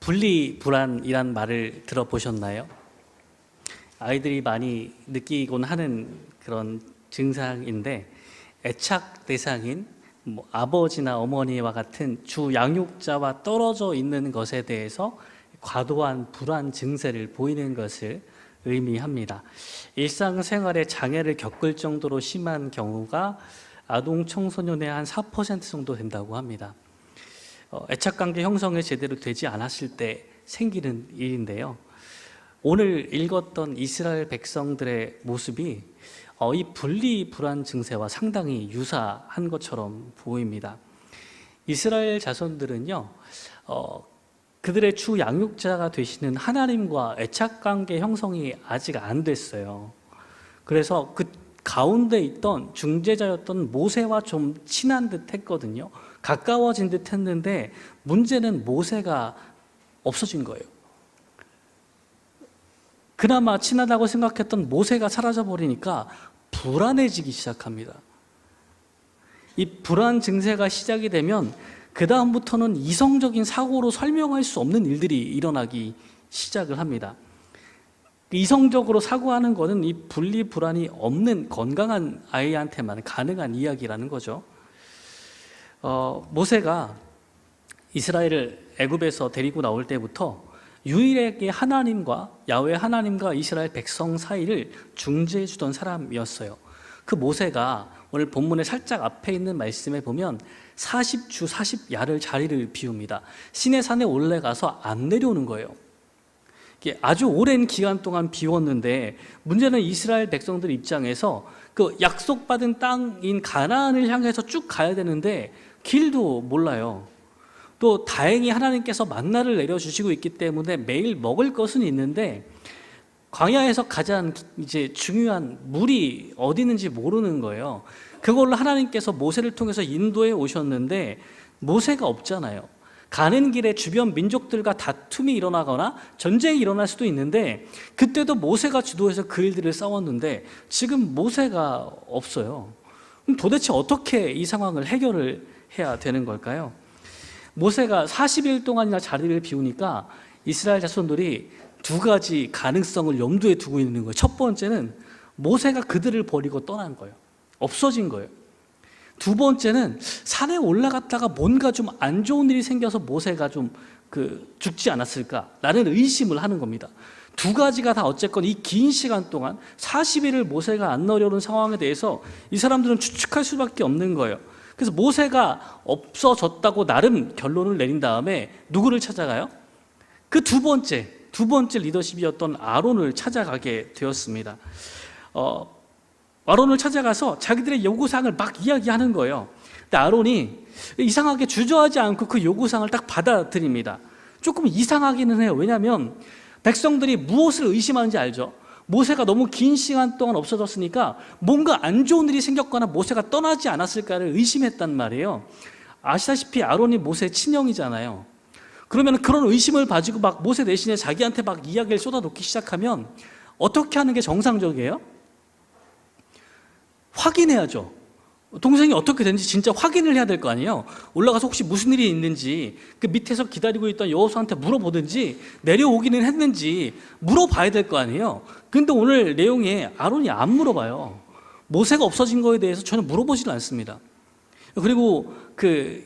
분리불안이란 말을 들어보셨나요? 아이들이 많이 느끼곤 하는 그런 증상인데, 애착 대상인 아버지나 어머니와 같은 주 양육자와 떨어져 있는 것에 대해서 과도한 불안 증세를 보이는 것을 의미합니다. 일상생활에 장애를 겪을 정도로 심한 경우가 아동 청소년의 한 4% 정도 된다고 합니다. 애착관계 형성이 제대로 되지 않았을 때 생기는 일인데요. 오늘 읽었던 이스라엘 백성들의 모습이 이 분리불안 증세와 상당히 유사한 것처럼 보입니다. 이스라엘 자손들은요, 그들의 주 양육자가 되시는 하나님과 애착관계 형성이 아직 안 됐어요. 그래서 그 가운데 있던 중재자였던 모세와 좀 친한 듯 했거든요. 가까워진 듯 했는데 문제는 모세가 없어진 거예요. 그나마 친하다고 생각했던 모세가 사라져버리니까 불안해지기 시작합니다. 이 불안 증세가 시작이 되면 그 다음부터는 이성적인 사고로 설명할 수 없는 일들이 일어나기 시작을 합니다. 이성적으로 사고하는 것은 이 분리불안이 없는 건강한 아이한테만 가능한 이야기라는 거죠. 모세가 이스라엘을 애굽에서 데리고 나올 때부터 유일하게 하나님과 야훼 하나님과 이스라엘 백성 사이를 중재해 주던 사람이었어요. 그 모세가 오늘 본문의 살짝 앞에 있는 말씀에 보면 40주 40야를 자리를 비웁니다. 시내산에 올라가서 안 내려오는 거예요. 아주 오랜 기간 동안 비웠는데 문제는 이스라엘 백성들 입장에서 그 약속받은 땅인 가나안을 향해서 쭉 가야 되는데 길도 몰라요. 또 다행히 하나님께서 만나를 내려주시고 있기 때문에 매일 먹을 것은 있는데 광야에서 가장 이제 중요한 물이 어디 있는지 모르는 거예요. 그걸로 하나님께서 모세를 통해서 인도해 오셨는데 모세가 없잖아요. 가는 길에 주변 민족들과 다툼이 일어나거나 전쟁이 일어날 수도 있는데 그때도 모세가 주도해서 그 일들을 싸웠는데 지금 모세가 없어요. 그럼 도대체 어떻게 이 상황을 해결을 해야 되는 걸까요? 모세가 40일 동안이나 자리를 비우니까 이스라엘 자손들이 두 가지 가능성을 염두에 두고 있는 거예요. 첫 번째는 모세가 그들을 버리고 떠난 거예요. 없어진 거예요. 두 번째는 산에 올라갔다가 뭔가 좀 안 좋은 일이 생겨서 모세가 좀 죽지 않았을까라는 의심을 하는 겁니다. 두 가지가 다 어쨌건 이 긴 시간 동안 40일을 모세가 안 나오려는 상황에 대해서 이 사람들은 추측할 수밖에 없는 거예요. 그래서 모세가 없어졌다고 나름 결론을 내린 다음에 누구를 찾아가요? 그 두 번째 리더십이었던 아론을 찾아가게 되었습니다. 아론을 찾아가서 자기들의 요구사항을 막 이야기하는 거예요. 근데 아론이 이상하게 주저하지 않고 그 요구사항을 딱 받아들입니다. 조금 이상하기는 해요. 왜냐하면 백성들이 무엇을 의심하는지 알죠? 모세가 너무 긴 시간 동안 없어졌으니까 뭔가 안 좋은 일이 생겼거나 모세가 떠나지 않았을까를 의심했단 말이에요. 아시다시피 아론이 모세의 친형이잖아요. 그러면 그런 의심을 가지고 막 모세 대신에 자기한테 막 이야기를 쏟아놓기 시작하면 어떻게 하는 게 정상적이에요? 확인해야죠. 동생이 어떻게 됐는지 진짜 확인을 해야 될 거 아니에요. 올라가서 혹시 무슨 일이 있는지 그 밑에서 기다리고 있던 여호수아한테 물어보든지 내려오기는 했는지 물어봐야 될 거 아니에요. 근데 오늘 내용에 아론이 안 물어봐요. 모세가 없어진 거에 대해서 전혀 물어보지는 않습니다. 그리고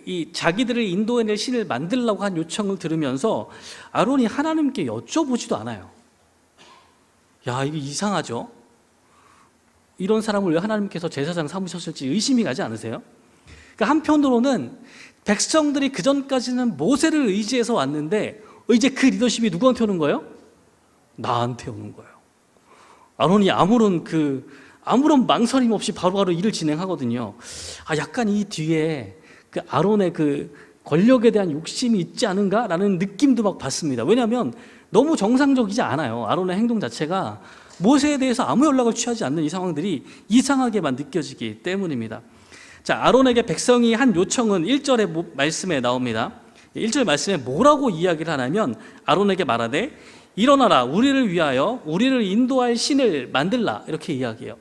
이 자기들을 인도해낼 신을 만들려고 한 요청을 들으면서 아론이 하나님께 여쭤보지도 않아요. 야, 이게 이상하죠? 이런 사람을 왜 하나님께서 제사장 삼으셨을지 의심이 가지 않으세요? 그러니까 한편으로는 백성들이 그전까지는 모세를 의지해서 왔는데 이제 그 리더십이 누구한테 오는 거예요? 나한테 오는 거예요. 아론이 아무런 망설임 없이 바로바로 일을 진행하거든요. 약간 이 뒤에 그 아론의 그 권력에 대한 욕심이 있지 않은가라는 느낌도 막 받습니다. 왜냐하면 너무 정상적이지 않아요. 아론의 행동 자체가 모세에 대해서 아무 연락을 취하지 않는 이 상황들이 이상하게만 느껴지기 때문입니다. 자, 아론에게 백성이 한 요청은 1절의 말씀에 나옵니다. 1절 말씀에 뭐라고 이야기를 하냐면 아론에게 말하되 일어나라 우리를 위하여 우리를 인도할 신을 만들라 이렇게 이야기해요.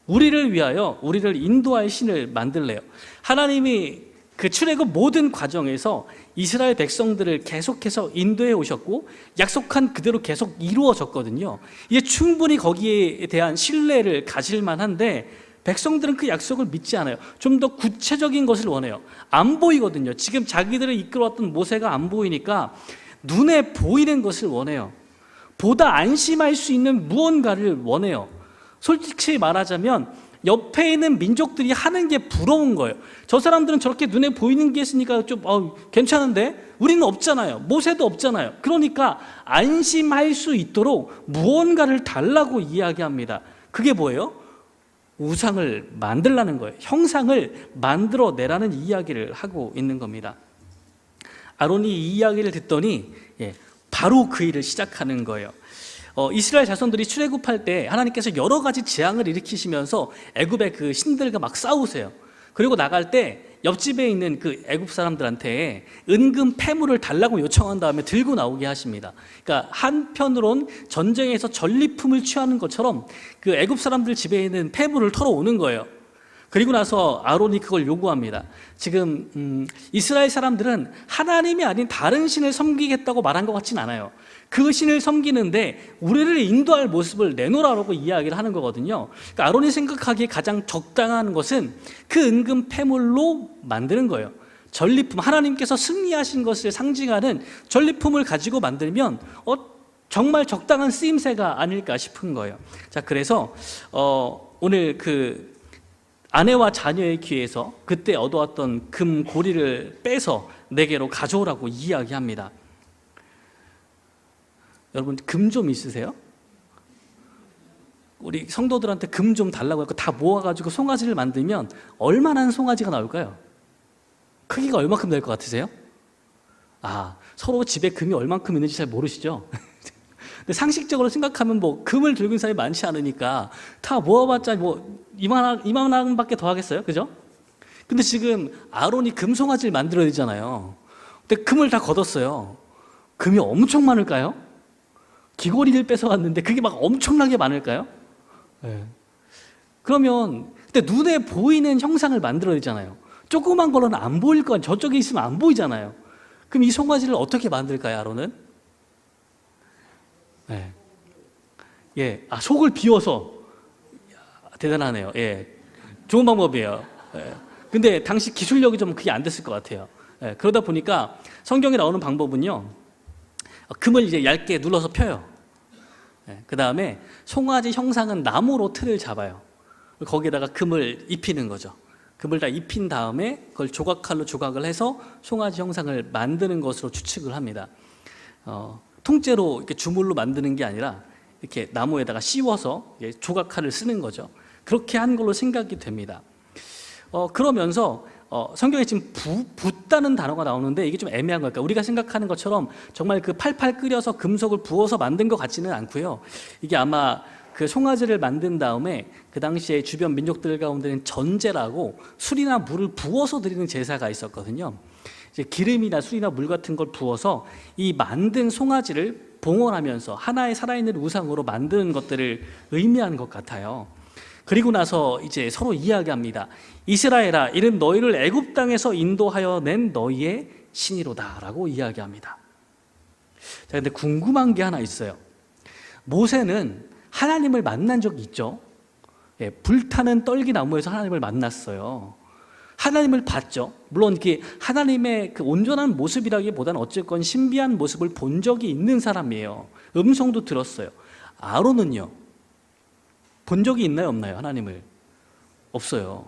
우리를 위하여 우리를 인도할 신을 만들래요. 하나님이 그 출애굽 모든 과정에서 이스라엘 백성들을 계속해서 인도해 오셨고 약속한 그대로 계속 이루어졌거든요. 이게 충분히 거기에 대한 신뢰를 가질 만한데 백성들은 그 약속을 믿지 않아요. 좀 더 구체적인 것을 원해요. 안 보이거든요. 지금 자기들을 이끌어왔던 모세가 안 보이니까 눈에 보이는 것을 원해요. 보다 안심할 수 있는 무언가를 원해요. 솔직히 말하자면 옆에 있는 민족들이 하는 게 부러운 거예요. 저 사람들은 저렇게 눈에 보이는 게 있으니까 좀 괜찮은데 우리는 없잖아요. 모세도 없잖아요. 그러니까 안심할 수 있도록 무언가를 달라고 이야기합니다. 그게 뭐예요? 우상을 만들라는 거예요. 형상을 만들어내라는 이야기를 하고 있는 겁니다. 아론이 이 이야기를 듣더니 바로 그 일을 시작하는 거예요. 이스라엘 자손들이 출애굽할 때 하나님께서 여러 가지 재앙을 일으키시면서 애굽의 그 신들과 막 싸우세요. 그리고 나갈 때 옆집에 있는 그 애굽 사람들한테 은금 패물을 달라고 요청한 다음에 들고 나오게 하십니다. 그러니까 한편으론 전쟁에서 전리품을 취하는 것처럼 그 애굽 사람들 집에 있는 패물을 털어오는 거예요. 그리고 나서 아론이 그걸 요구합니다. 지금 이스라엘 사람들은 하나님이 아닌 다른 신을 섬기겠다고 말한 것 같진 않아요. 그 신을 섬기는데 우리를 인도할 모습을 내놓으라고 이야기를 하는 거거든요. 그러니까 아론이 생각하기에 가장 적당한 것은 그 은금 패물로 만드는 거예요. 전리품, 하나님께서 승리하신 것을 상징하는 전리품을 가지고 만들면 정말 적당한 쓰임새가 아닐까 싶은 거예요. 자, 그래서 오늘 그 아내와 자녀의 귀에서 그때 얻어왔던 금 고리를 빼서 내게로 가져오라고 이야기합니다. 여러분, 금 좀 있으세요? 우리 성도들한테 금 좀 달라고 해서 다 모아가지고 송아지를 만들면 얼마나 송아지가 나올까요? 크기가 얼마큼 될 것 같으세요? 서로 집에 금이 얼만큼 있는지 잘 모르시죠? 근데 상식적으로 생각하면 금을 들고 있는 사람이 많지 않으니까 다 모아봤자 이만한 밖에 더 하겠어요? 그죠? 근데 지금 아론이 금송아지를 만들어야 되잖아요. 근데 금을 다 걷었어요. 금이 엄청 많을까요? 귀걸이를 뺏어갔는데 그게 막 엄청나게 많을까요? 네. 그러면 그때 눈에 보이는 형상을 만들어야 되잖아요. 조그만 거는 안 보일 거 아니에요. 저쪽에 있으면 안 보이잖아요. 그럼 이 송아지를 어떻게 만들까요, 아론은? 네. 속을 비워서. 대단하네요. 좋은 방법이에요. 근데 당시 기술력이 좀 그게 안 됐을 것 같아요. 그러다 보니까 성경에 나오는 방법은요, 금을 이제 얇게 눌러서 펴요. 그 다음에 송아지 형상은 나무로 틀을 잡아요. 거기에다가 금을 입히는 거죠. 금을 다 입힌 다음에 그걸 조각칼로 조각을 해서 송아지 형상을 만드는 것으로 추측을 합니다. 통째로 이렇게 주물로 만드는 게 아니라 이렇게 나무에다가 씌워서 조각칼을 쓰는 거죠. 그렇게 한 걸로 생각이 됩니다. 그러면서 성경에 지금 붓다는 단어가 나오는데 이게 좀 애매한 걸까? 우리가 생각하는 것처럼 정말 그 팔팔 끓여서 금속을 부어서 만든 것 같지는 않고요. 이게 아마 그 송아지를 만든 다음에 그 당시에 주변 민족들 가운데는 전제라고 술이나 물을 부어서 드리는 제사가 있었거든요. 이제 기름이나 술이나 물 같은 걸 부어서 이 만든 송아지를 봉헌하면서 하나의 살아있는 우상으로 만드는 것들을 의미하는 것 같아요. 그리고 나서 이제 서로 이야기합니다. 이스라엘아, 이는 너희를 애굽 땅에서 인도하여 낸 너희의 신이로다라고 이야기합니다. 자, 근데 궁금한 게 하나 있어요. 모세는 하나님을 만난 적이 있죠. 불타는 떨기나무에서 하나님을 만났어요. 하나님을 봤죠. 물론 하나님의 그 온전한 모습이라기보다는 어쨌건 신비한 모습을 본 적이 있는 사람이에요. 음성도 들었어요. 아론은요, 본 적이 있나요, 없나요? 하나님을? 없어요.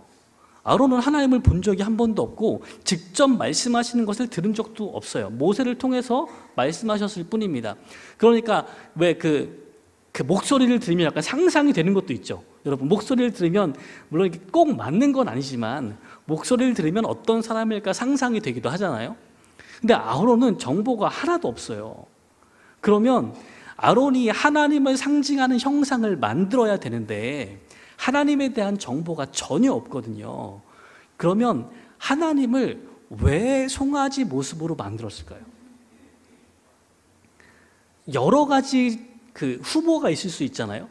아론은 하나님을 본 적이 한 번도 없고 직접 말씀하시는 것을 들은 적도 없어요. 모세를 통해서 말씀하셨을 뿐입니다. 그러니까 왜 그 목소리를 들으면 약간 상상이 되는 것도 있죠. 여러분, 목소리를 들으면 물론 꼭 맞는 건 아니지만 목소리를 들으면 어떤 사람일까 상상이 되기도 하잖아요. 근데 아론은 정보가 하나도 없어요. 그러면 아론이 하나님을 상징하는 형상을 만들어야 되는데 하나님에 대한 정보가 전혀 없거든요. 그러면 하나님을 왜 송아지 모습으로 만들었을까요? 여러 가지 그 후보가 있을 수 있잖아요.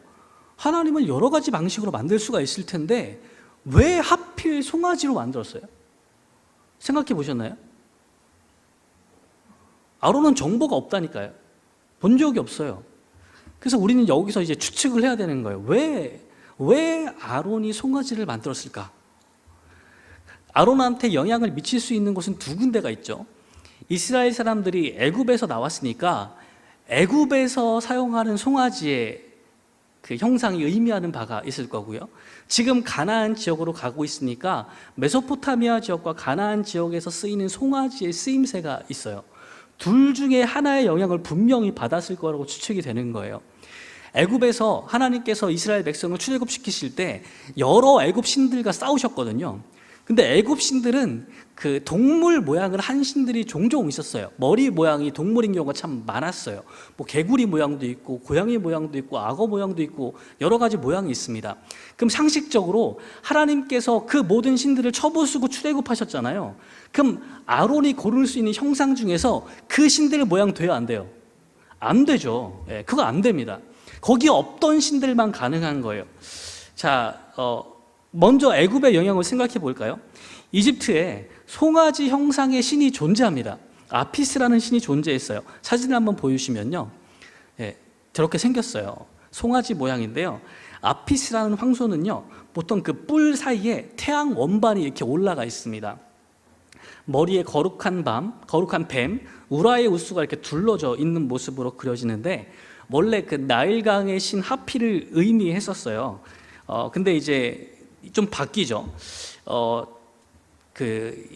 하나님을 여러 가지 방식으로 만들 수가 있을 텐데 왜 하필 송아지로 만들었어요? 생각해 보셨나요? 아론은 정보가 없다니까요. 본 적이 없어요. 그래서 우리는 여기서 이제 추측을 해야 되는 거예요. 왜 아론이 송아지를 만들었을까? 아론한테 영향을 미칠 수 있는 곳은 두 군데가 있죠. 이스라엘 사람들이 애굽에서 나왔으니까 애굽에서 사용하는 송아지의 그 형상이 의미하는 바가 있을 거고요. 지금 가나안 지역으로 가고 있으니까 메소포타미아 지역과 가나안 지역에서 쓰이는 송아지의 쓰임새가 있어요. 둘 중에 하나의 영향을 분명히 받았을 거라고 추측이 되는 거예요. 애굽에서 하나님께서 이스라엘 백성을 출애굽시키실 때 여러 애굽 신들과 싸우셨거든요. 근데 애굽 신들은 그 동물 모양을 한 신들이 종종 있었어요. 머리 모양이 동물인 경우가 참 많았어요. 뭐 개구리 모양도 있고 고양이 모양도 있고 악어 모양도 있고 여러 가지 모양이 있습니다. 그럼 상식적으로 하나님께서 그 모든 신들을 쳐부수고 출애굽하셨잖아요. 그럼 아론이 고를 수 있는 형상 중에서 그 신들의 모양 돼요, 안 돼요? 안 되죠. 그거 안 됩니다. 거기에 없던 신들만 가능한 거예요. 자, 먼저 애굽의 영향을 생각해 볼까요? 이집트에 송아지 형상의 신이 존재합니다. 아피스라는 신이 존재했어요. 사진을 한번 보여주시면요, 저렇게 생겼어요. 송아지 모양인데요. 아피스라는 황소는요, 보통 그 뿔 사이에 태양 원반이 이렇게 올라가 있습니다. 머리에 거룩한 뱀, 우라의 우수가 이렇게 둘러져 있는 모습으로 그려지는데, 원래 그 나일강의 신 하피를 의미했었어요. 근데 이제 좀 바뀌죠. 그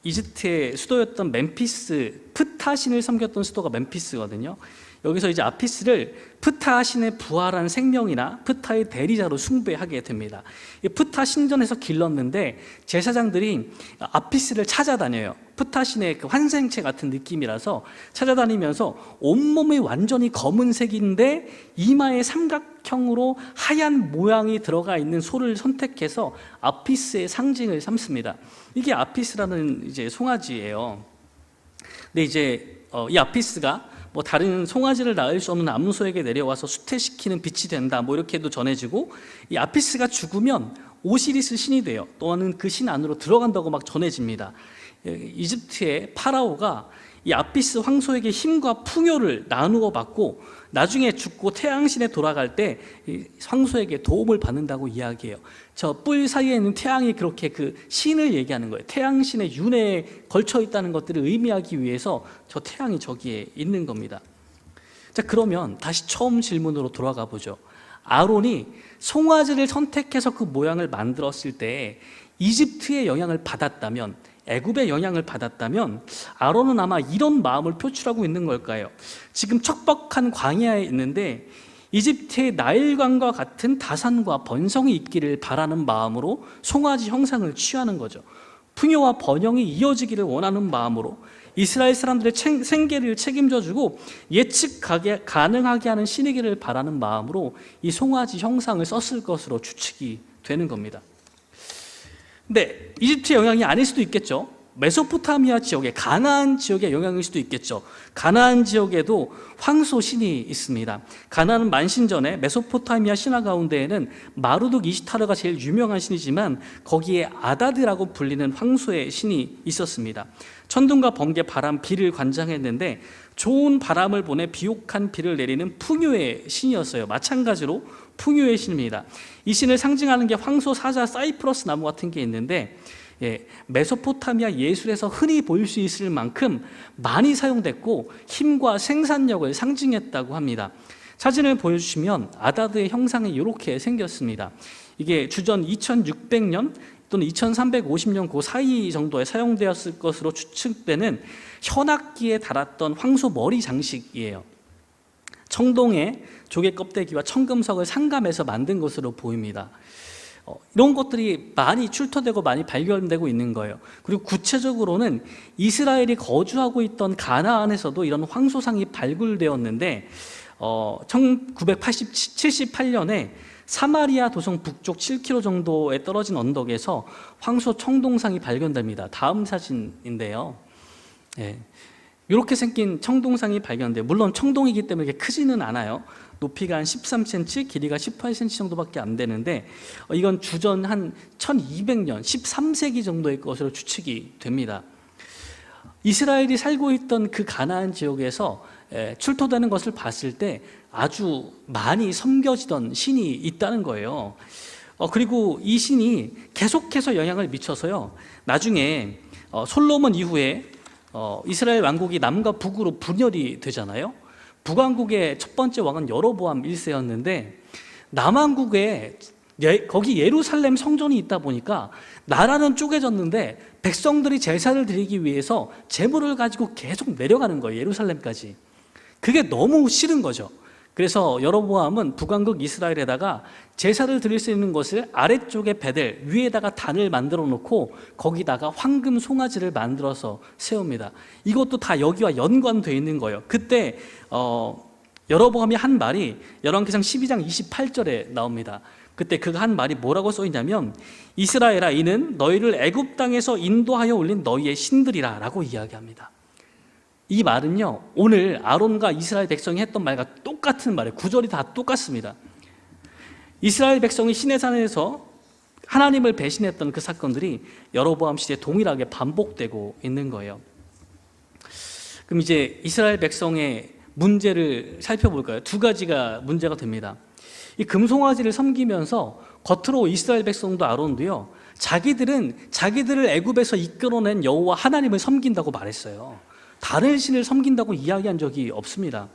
이집트의 수도였던 멤피스, 프타 신을 섬겼던 수도가 멤피스거든요. 여기서 이제 아피스를 프타 신의 부활한 생명이나 프타의 대리자로 숭배하게 됩니다. 이 프타 신전에서 길렀는데 제사장들이 아피스를 찾아다녀요. 프타 신의 그 환생체 같은 느낌이라서 찾아다니면서 온몸이 완전히 검은색인데 이마에 삼각형으로 하얀 모양이 들어가 있는 소를 선택해서 아피스의 상징을 삼습니다. 이게 아피스라는 이제 송아지예요. 근데 이제 이 아피스가 뭐 다른 송아지를 낳을 수 없는 암소에게 내려와서 수태시키는 빛이 된다, 뭐 이렇게도 전해지고, 이 아피스가 죽으면 오시리스 신이 돼요. 또는 그 신 안으로 들어간다고 막 전해집니다. 이집트의 파라오가 이 아피스 황소에게 힘과 풍요를 나누어 받고 나중에 죽고 태양신에 돌아갈 때 이 황소에게 도움을 받는다고 이야기해요. 저 뿔 사이에 있는 태양이 그렇게 그 신을 얘기하는 거예요. 태양신의 윤회에 걸쳐 있다는 것들을 의미하기 위해서 저 태양이 저기에 있는 겁니다. 자, 그러면 다시 처음 질문으로 돌아가 보죠. 아론이 송아지를 선택해서 그 모양을 만들었을 때 이집트의 영향을 받았다면, 애굽의 영향을 받았다면 아론은 아마 이런 마음을 표출하고 있는 걸까요? 지금 척박한 광야에 있는데 이집트의 나일강과 같은 다산과 번성이 있기를 바라는 마음으로 송아지 형상을 취하는 거죠. 풍요와 번영이 이어지기를 원하는 마음으로 이스라엘 사람들의 생계를 책임져주고 예측 가능하게 하는 신이기를 바라는 마음으로 이 송아지 형상을 썼을 것으로 추측이 되는 겁니다. 근데 이집트의 영향이 아닐 수도 있겠죠. 메소포타미아 지역의 가나안 지역의 영향일 수도 있겠죠. 가나안 지역에도 황소 신이 있습니다. 가나안 만신전에 메소포타미아 신화 가운데에는 마르둑 이시타르가 제일 유명한 신이지만 거기에 아다드라고 불리는 황소의 신이 있었습니다. 천둥과 번개, 바람, 비를 관장했는데 좋은 바람을 보내 비옥한 비를 내리는 풍요의 신이었어요. 마찬가지로 풍요의 신입니다. 이 신을 상징하는 게 황소 사자 사이프러스 나무 같은 게 있는데, 메소포타미아 예술에서 흔히 보일 수 있을 만큼 많이 사용됐고 힘과 생산력을 상징했다고 합니다. 사진을 보여주시면 아다드의 형상이 이렇게 생겼습니다. 이게 주전 2600년 또는 2350년 그 사이 정도에 사용되었을 것으로 추측되는 현악기에 달았던 황소 머리 장식이에요. 청동에 조개 껍데기와 청금석을 상감해서 만든 것으로 보입니다. 이런 것들이 많이 출토되고 많이 발견되고 있는 거예요. 그리고 구체적으로는 이스라엘이 거주하고 있던 가나안에서도 이런 황소상이 발굴되었는데 1978년에 사마리아 도성 북쪽 7km 정도에 떨어진 언덕에서 황소 청동상이 발견됩니다. 다음 사진인데요. 이렇게 생긴 청동상이 발견돼요. 물론 청동이기 때문에 이렇게 크지는 않아요. 높이가 한 13cm, 길이가 18cm 정도밖에 안 되는데 이건 주전 한 1200년, 13세기 정도의 것으로 추측이 됩니다. 이스라엘이 살고 있던 그 가나안 지역에서 출토되는 것을 봤을 때 아주 많이 섬겨지던 신이 있다는 거예요. 그리고 이 신이 계속해서 영향을 미쳐서요, 나중에 솔로몬 이후에 이스라엘 왕국이 남과 북으로 분열이 되잖아요. 북왕국의 첫 번째 왕은 여로보암 1세였는데 남왕국에 거기 예루살렘 성전이 있다 보니까 나라는 쪼개졌는데 백성들이 제사를 드리기 위해서 제물을 가지고 계속 내려가는 거예요, 예루살렘까지. 그게 너무 싫은 거죠. 그래서 여로보암은 북왕국 이스라엘에다가 제사를 드릴 수 있는 것을 아래쪽에 베델, 위에다가 단을 만들어 놓고 거기다가 황금 송아지를 만들어서 세웁니다. 이것도 다 여기와 연관되어 있는 거예요. 그때 여로보암이 한 말이 열왕기상 12장 28절에 나옵니다. 그때 그가 한 말이 뭐라고 써 있냐면, 이스라엘아, 이는 너희를 애굽 땅에서 인도하여 올린 너희의 신들이라 라고 이야기합니다. 이 말은요, 오늘 아론과 이스라엘 백성이 했던 말과 똑같은 말이에요. 구절이 다 똑같습니다. 이스라엘 백성이 시내산에서 하나님을 배신했던 그 사건들이 여로보암 시대에 동일하게 반복되고 있는 거예요. 그럼 이제 이스라엘 백성의 문제를 살펴볼까요? 두 가지가 문제가 됩니다. 이 금송아지를 섬기면서 겉으로 이스라엘 백성도 아론도요, 자기들을 애굽에서 이끌어낸 여호와 하나님을 섬긴다고 말했어요. 다른 신을 섬긴다고 이야기한 적이 없습니다.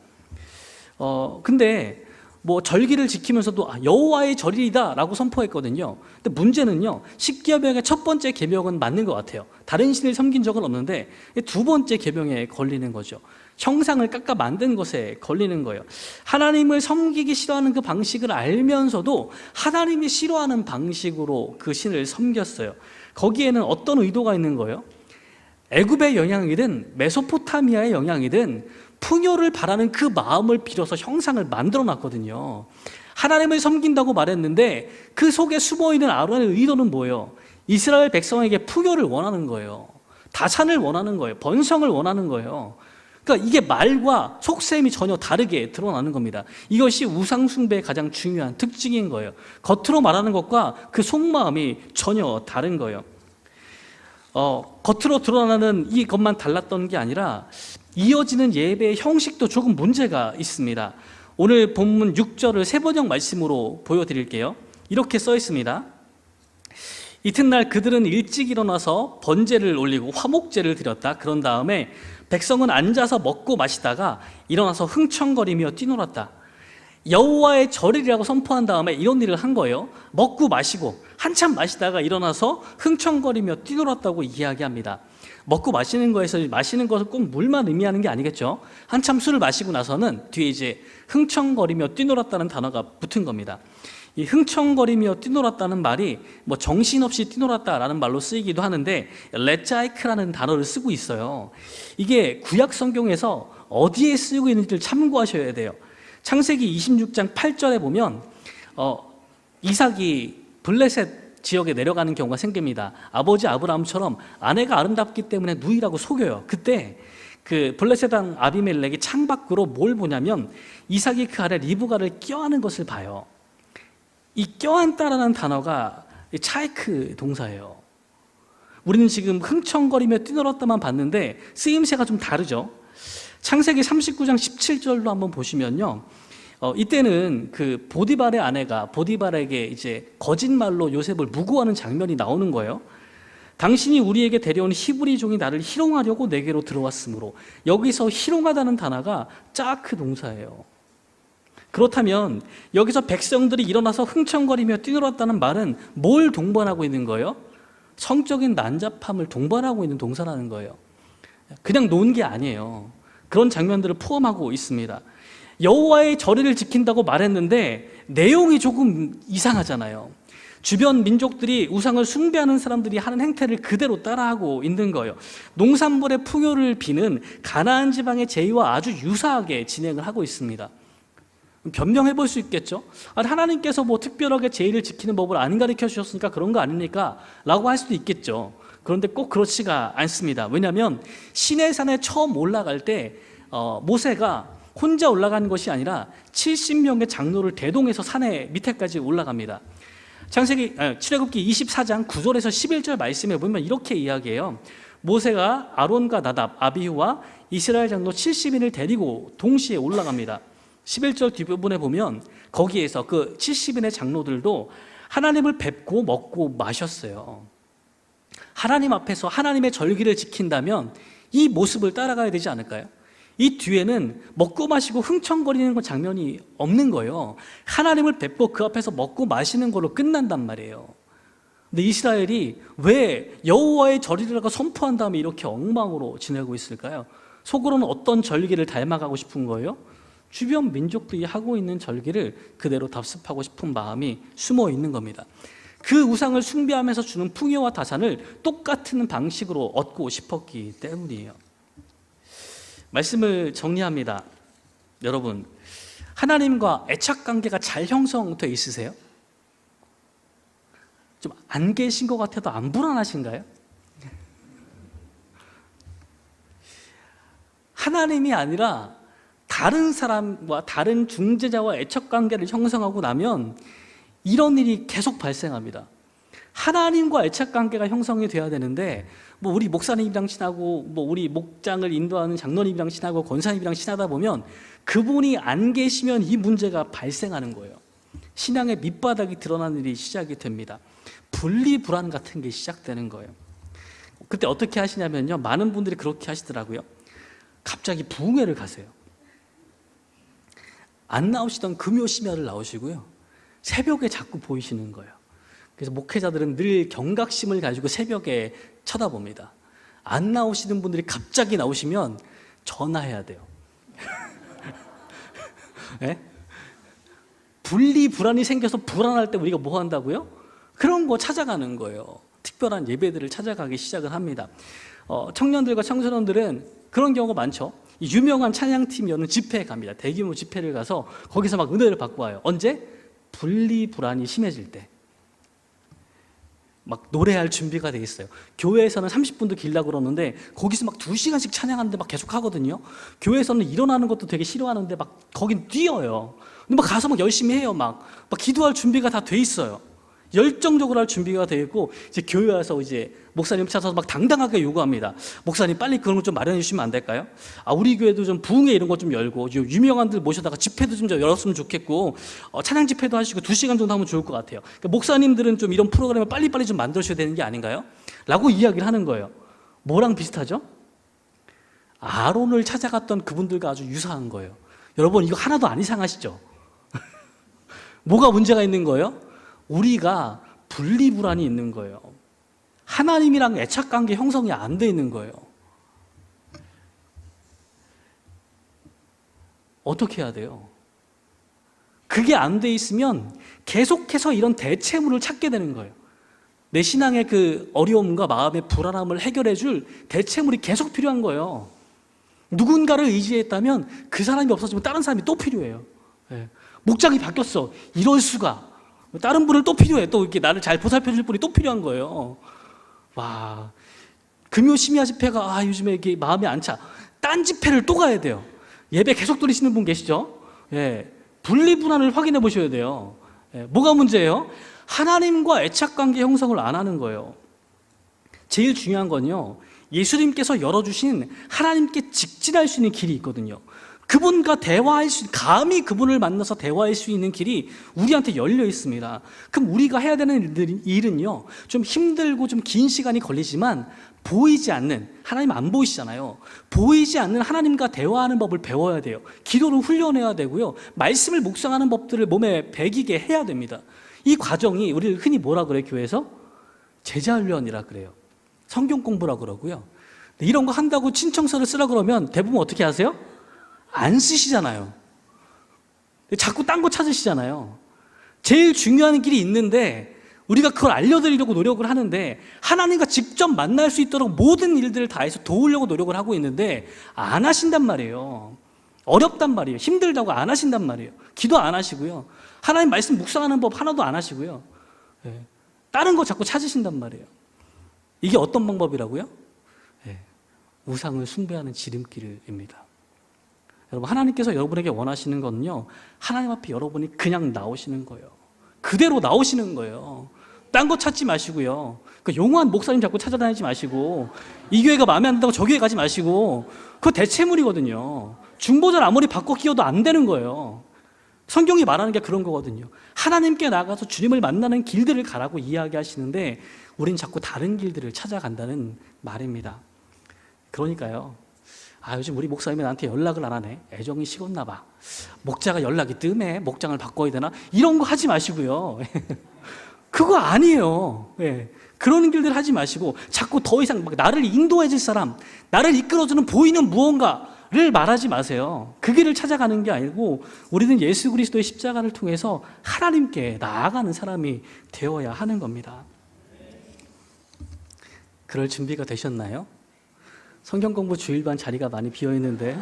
근데 뭐 절기를 지키면서도 여호와의 절이다라고 선포했거든요. 근데 문제는요, 십계명의 첫 번째 계명은 맞는 것 같아요. 다른 신을 섬긴 적은 없는데 두 번째 계명에 걸리는 거죠. 형상을 깎아 만든 것에 걸리는 거예요. 하나님을 섬기기 싫어하는 그 방식을 알면서도 하나님이 싫어하는 방식으로 그 신을 섬겼어요. 거기에는 어떤 의도가 있는 거예요? 애굽의 영향이든 메소포타미아의 영향이든 풍요를 바라는 그 마음을 빌어서 형상을 만들어 놨거든요. 하나님을 섬긴다고 말했는데 그 속에 숨어있는 아론의 의도는 뭐예요? 이스라엘 백성에게 풍요를 원하는 거예요. 다산을 원하는 거예요. 번성을 원하는 거예요. 그러니까 이게 말과 속셈이 전혀 다르게 드러나는 겁니다. 이것이 우상숭배의 가장 중요한 특징인 거예요. 겉으로 말하는 것과 그 속마음이 전혀 다른 거예요. 겉으로 드러나는 이것만 달랐던 게 아니라 이어지는 예배의 형식도 조금 문제가 있습니다. 오늘 본문 6절을 세번역 말씀으로 보여드릴게요. 이렇게 써 있습니다. 이튿날 그들은 일찍 일어나서 번제를 올리고 화목제를 드렸다. 그런 다음에 백성은 앉아서 먹고 마시다가 일어나서 흥청거리며 뛰놀았다. 여호와의 절이라고 선포한 다음에 이런 일을 한 거예요. 먹고 마시고 한참 마시다가 일어나서 흥청거리며 뛰놀았다고 이야기합니다. 먹고 마시는 거에서 마시는 것을 꼭 물만 의미하는 게 아니겠죠. 한참 술을 마시고 나서는 뒤에 이제 흥청거리며 뛰놀았다는 단어가 붙은 겁니다. 이 흥청거리며 뛰놀았다는 말이 뭐 정신없이 뛰놀았다라는 말로 쓰이기도 하는데 레짜이크라는 단어를 쓰고 있어요. 이게 구약 성경에서 어디에 쓰이고 있는지를 참고하셔야 돼요. 창세기 26장 8절에 보면 이삭이 블레셋 지역에 내려가는 경우가 생깁니다. 아버지 아브라함처럼 아내가 아름답기 때문에 누이라고 속여요. 그때 그 블레셋 왕 아비멜렉이 창밖으로 뭘 보냐면 이삭이 그 아래 리브가를 껴안은 것을 봐요. 이 껴안다라는 단어가 차이크 동사예요. 우리는 지금 흥청거리며 뛰놀았다만 봤는데 쓰임새가 좀 다르죠. 창세기 39장 17절로 한번 보시면요, 이때는 그 보디발의 아내가 보디발에게 이제 거짓말로 요셉을 무고하는 장면이 나오는 거예요. 당신이 우리에게 데려온 히브리 종이 나를 희롱하려고 내게로 들어왔으므로, 여기서 희롱하다는 단어가 짜크 동사예요. 그렇다면 여기서 백성들이 일어나서 흥청거리며 뛰놀았다는 말은 뭘 동반하고 있는 거예요? 성적인 난잡함을 동반하고 있는 동사라는 거예요. 그냥 노는 게 아니에요. 그런 장면들을 포함하고 있습니다. 여호와의 절을 지킨다고 말했는데 내용이 조금 이상하잖아요. 주변 민족들이 우상을 숭배하는 사람들이 하는 행태를 그대로 따라하고 있는 거예요. 농산물의 풍요를 비는 가나안 지방의 제의와 아주 유사하게 진행을 하고 있습니다. 변명해 볼 수 있겠죠. 하나님께서 뭐 특별하게 제의를 지키는 법을 안 가르쳐 주셨으니까 그런 거 아닙니까? 라고 할 수도 있겠죠. 그런데 꼭 그렇지가 않습니다. 왜냐하면 시내산에 처음 올라갈 때 모세가 혼자 올라가는 것이 아니라 70명의 장로를 대동해서 산에 밑에까지 올라갑니다. 출애굽기 24장 9절에서 11절 말씀에 보면 이렇게 이야기해요. 모세가 아론과 나답, 아비후와 이스라엘 장로 70인을 데리고 동시에 올라갑니다. 11절 뒷부분에 보면 거기에서 그 70인의 장로들도 하나님을 뵙고 먹고 마셨어요. 하나님 앞에서 하나님의 절기를 지킨다면 이 모습을 따라가야 되지 않을까요? 이 뒤에는 먹고 마시고 흥청거리는 장면이 없는 거예요. 하나님을 뵙고 그 앞에서 먹고 마시는 걸로 끝난단 말이에요. 근데 이스라엘이 왜 여호와의 절기라고 선포한 다음에 이렇게 엉망으로 지내고 있을까요? 속으로는 어떤 절기를 닮아가고 싶은 거예요? 주변 민족들이 하고 있는 절기를 그대로 답습하고 싶은 마음이 숨어 있는 겁니다. 그 우상을 숭배하면서 주는 풍요와 다산을 똑같은 방식으로 얻고 싶었기 때문이에요. 말씀을 정리합니다. 여러분, 하나님과 애착관계가 잘 형성되어 있으세요? 좀 안 계신 것 같아도 안 불안하신가요? 하나님이 아니라 다른 사람과 다른 중재자와 애착관계를 형성하고 나면 이런 일이 계속 발생합니다. 하나님과 애착관계가 형성이 돼야 되는데 우리 목사님이랑 친하고 우리 목장을 인도하는 장로님이랑 친하고 권사님이랑 친하다 보면 그분이 안 계시면 이 문제가 발생하는 거예요. 신앙의 밑바닥이 드러나는 일이 시작이 됩니다. 분리불안 같은 게 시작되는 거예요. 그때 어떻게 하시냐면요, 많은 분들이 그렇게 하시더라고요. 갑자기 부흥회를 가세요. 안 나오시던 금요 심야를 나오시고요, 새벽에 자꾸 보이시는 거예요. 그래서 목회자들은 늘 경각심을 가지고 새벽에 쳐다봅니다. 안 나오시는 분들이 갑자기 나오시면 전화해야 돼요. 네? 분리불안이 생겨서 불안할 때 우리가 뭐 한다고요? 그런 거 찾아가는 거예요. 특별한 예배들을 찾아가기 시작을 합니다. 청년들과 청소년들은 그런 경우가 많죠. 유명한 찬양팀이 여는 집회에 갑니다. 대규모 집회를 가서 거기서 막 은혜를 받고 와요. 언제? 분리불안이 심해질 때. 막 노래할 준비가 돼 있어요. 교회에서는 30분도 길라고 그러는데 거기서 막 2시간씩 찬양하는데 막 계속 하거든요. 교회에서는 일어나는 것도 되게 싫어하는데 막 거긴 뛰어요. 근데 막 가서 막 열심히 해요. 막 기도할 준비가 다 돼 있어요. 열정적으로 할 준비가 되어 있고, 이제 교회 와서 이제 목사님 찾아서 막 당당하게 요구합니다. 목사님 빨리 그런 거 좀 마련해 주시면 안 될까요? 우리 교회도 좀 부흥회 이런 거 좀 열고 유명한들 모셔다가 집회도 좀 열었으면 좋겠고, 찬양 집회도 하시고 2시간 정도 하면 좋을 것 같아요. 그러니까 목사님들은 좀 이런 프로그램을 빨리빨리 좀 만들어셔야 되는 게 아닌가요? 라고 이야기를 하는 거예요. 뭐랑 비슷하죠? 아론을 찾아갔던 그분들과 아주 유사한 거예요. 여러분, 이거 하나도 안 이상하시죠? 뭐가 문제가 있는 거예요? 우리가 분리불안이 있는 거예요. 하나님이랑 애착관계 형성이 안 돼 있는 거예요. 어떻게 해야 돼요? 그게 안 돼 있으면 계속해서 이런 대체물을 찾게 되는 거예요. 내 신앙의 그 어려움과 마음의 불안함을 해결해 줄 대체물이 계속 필요한 거예요. 누군가를 의지했다면 그 사람이 없어지면 다른 사람이 또 필요해요. 목장이 바뀌었어. 이럴 수가. 다른 분을 또 필요해. 또 이렇게 나를 잘 보살펴 줄 분이 또 필요한 거예요. 와, 금요 심야 집회가 요즘에 이게 마음이 안 차. 딴 집회를 또 가야 돼요. 예배 계속 드리시는 분 계시죠? 분리불안을 확인해 보셔야 돼요. 뭐가 문제예요? 하나님과 애착관계 형성을 안 하는 거예요. 제일 중요한 건요, 예수님께서 열어주신 하나님께 직진할 수 있는 길이 있거든요. 그분과 대화할 수, 감히 그분을 만나서 대화할 수 있는 길이 우리한테 열려 있습니다. 그럼 우리가 해야 되는 일은요, 좀 힘들고 좀 긴 시간이 걸리지만 보이지 않는, 하나님 안 보이시잖아요. 보이지 않는 하나님과 대화하는 법을 배워야 돼요. 기도를 훈련해야 되고요, 말씀을 묵상하는 법들을 몸에 배기게 해야 됩니다. 이 과정이 우리를 흔히 뭐라 그래요? 교회에서? 제자훈련이라 그래요. 성경 공부라 그러고요. 이런 거 한다고 신청서를 쓰라 그러면 대부분 어떻게 하세요? 안 쓰시잖아요. 자꾸 딴 거 찾으시잖아요. 제일 중요한 길이 있는데 우리가 그걸 알려드리려고 노력을 하는데, 하나님과 직접 만날 수 있도록 모든 일들을 다해서 도우려고 노력을 하고 있는데 안 하신단 말이에요. 어렵단 말이에요. 힘들다고 안 하신단 말이에요. 기도 안 하시고요, 하나님 말씀 묵상하는 법 하나도 안 하시고요, 다른 거 자꾸 찾으신단 말이에요. 이게 어떤 방법이라고요? 예, 우상을 숭배하는 지름길입니다. 여러분, 하나님께서 여러분에게 원하시는 거는요, 하나님 앞에 여러분이 그냥 나오시는 거예요. 그대로 나오시는 거예요. 딴 거 찾지 마시고요. 그 용한 목사님 자꾸 찾아다니지 마시고, 이 교회가 마음에 안 든다고 저 교회 가지 마시고, 그거 대체물이거든요. 중보자를 아무리 바꿔 끼워도 안 되는 거예요. 성경이 말하는 게 그런 거거든요. 하나님께 나가서 주님을 만나는 길들을 가라고 이야기하시는데 우린 자꾸 다른 길들을 찾아간다는 말입니다. 그러니까요, 요즘 우리 목사님이 나한테 연락을 안 하네, 애정이 식었나 봐, 목자가 연락이 뜸해, 목장을 바꿔야 되나, 이런 거 하지 마시고요. 그거 아니에요. 예. 그런 길들 하지 마시고 자꾸 더 이상 막 나를 인도해 줄 사람, 나를 이끌어주는 보이는 무언가를 말하지 마세요. 그 길을 찾아가는 게 아니고 우리는 예수 그리스도의 십자가를 통해서 하나님께 나아가는 사람이 되어야 하는 겁니다. 그럴 준비가 되셨나요? 성경 공부 주일반 자리가 많이 비어 있는데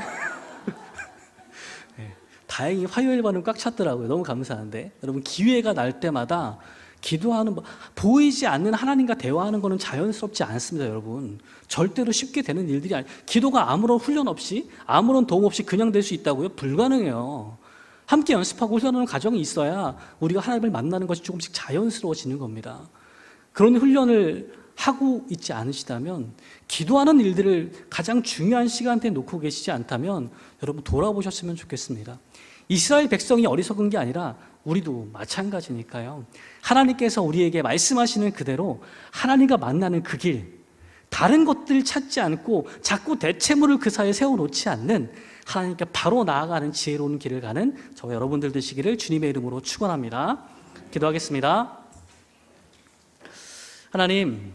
네, 다행히 화요일반은 꽉 찼더라고요. 너무 감사한데, 여러분, 기회가 날 때마다 기도하는, 보이지 않는 하나님과 대화하는 것은 자연스럽지 않습니다. 여러분, 절대로 쉽게 되는 일들이 아니에요. 기도가 아무런 훈련 없이, 아무런 도움 없이 그냥 될 수 있다고요? 불가능해요. 함께 연습하고 훈련하는 과정이 있어야 우리가 하나님을 만나는 것이 조금씩 자연스러워지는 겁니다. 그런 훈련을 하고 있지 않으시다면, 기도하는 일들을 가장 중요한 시간대에 놓고 계시지 않다면 여러분, 돌아보셨으면 좋겠습니다. 이스라엘 백성이 어리석은 게 아니라 우리도 마찬가지니까요. 하나님께서 우리에게 말씀하시는 그대로 하나님과 만나는 그 길, 다른 것들 찾지 않고 자꾸 대체물을 그 사이에 세워놓지 않는, 하나님께 바로 나아가는 지혜로운 길을 가는 저와 여러분들 되시기를 주님의 이름으로 축원합니다. 기도하겠습니다. 하나님,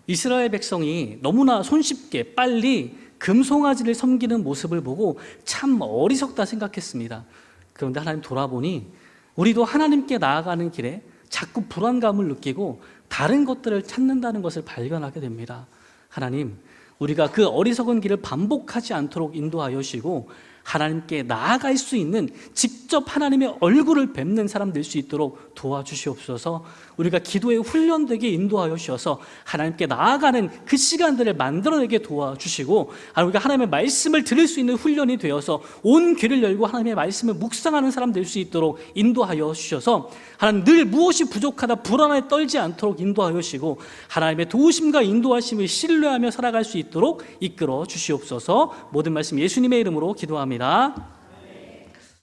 이스라엘 백성이 너무나 손쉽게 빨리 금송아지를 섬기는 모습을 보고 참 어리석다 생각했습니다. 그런데 하나님, 돌아보니 우리도 하나님께 나아가는 길에 자꾸 불안감을 느끼고 다른 것들을 찾는다는 것을 발견하게 됩니다. 하나님, 우리가 그 어리석은 길을 반복하지 않도록 인도하여 주시고 하나님께 나아갈 수 있는, 직접 하나님의 얼굴을 뵙는 사람 될 수 있도록 도와주시옵소서. 우리가 기도에 훈련되게 인도하여 주셔서 하나님께 나아가는 그 시간들을 만들어내게 도와주시고, 우리가 하나님의 말씀을 들을 수 있는 훈련이 되어서 온 귀를 열고 하나님의 말씀을 묵상하는 사람 될 수 있도록 인도하여 주셔서, 하나님, 늘 무엇이 부족하다 불안에 떨지 않도록 인도하여 주시고 하나님의 도우심과 인도하심을 신뢰하며 살아갈 수 있도록 이끌어 주시옵소서. 모든 말씀 예수님의 이름으로 기도합니다.